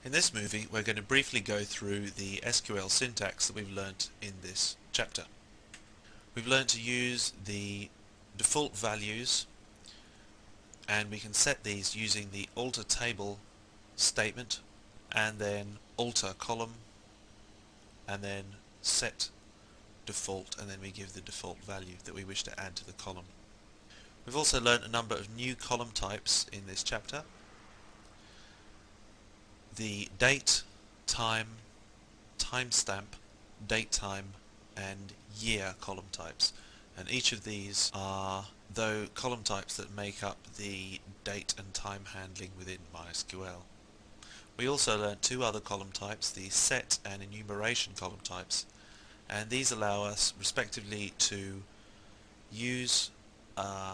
In this movie, we're going to briefly go through the SQL syntax that we've learnt in this chapter. We've learnt to use the default values, and we can set these using the alter table statement and then alter column and then set default, and then we give the default value that we wish to add to the column. We've also learnt a number of new column types in this chapter. The date, time, timestamp, datetime and year column types, and each of these are column types that make up the date and time handling within MySQL. We also learned two other column types, the set and enumeration column types, and these allow us respectively to use a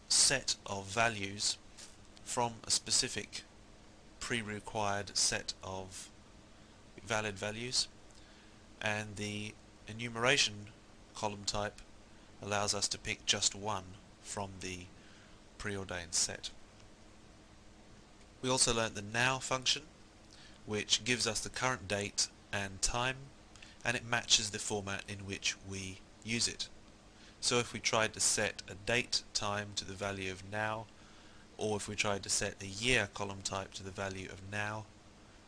set of values from a specific pre-required set of valid values, and the enumeration column type allows us to pick just one from the preordained set. We also learnt the now function, which gives us the current date and time, and it matches the format in which we use it. So if we tried to set a date time to the value of now, or if we tried to set a year column type to the value of now,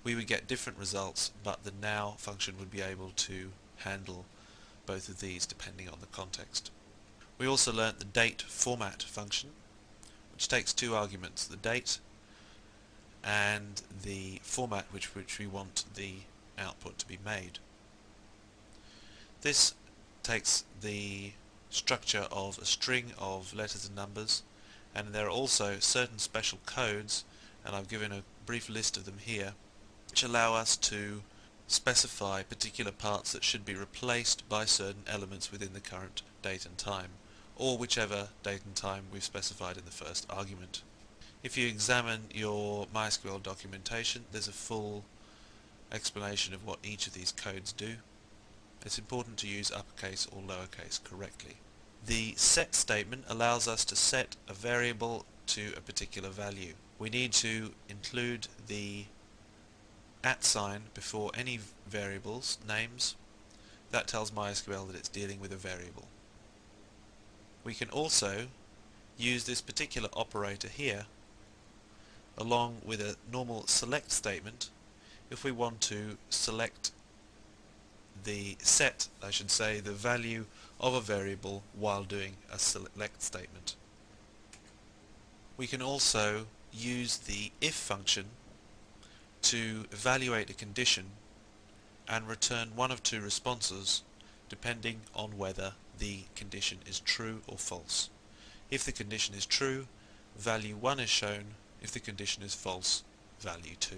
we would get different results, but the now function would be able to handle both of these depending on the context. We also learnt the date format function, which takes two arguments, the date and the format which we want the output to be made. This takes the structure of a string of letters and numbers, and there are also certain special codes, and I've given a brief list of them here, which allow us to specify particular parts that should be replaced by certain elements within the current date and time, or whichever date and time we've specified in the first argument. If you examine your MySQL documentation, there's a full explanation of what each of these codes do. It's important to use uppercase or lowercase correctly. The set statement allows us to set a variable to a particular value. We need to include the @ sign before any variables names. That tells MySQL that it's dealing with a variable. We can also use this particular operator here along with a normal select statement if we want to select the value of a variable while doing a select statement. We can also use the if function to evaluate a condition and return one of two responses depending on whether the condition is true or false. If the condition is true, value 1 is shown. If the condition is false, value 2.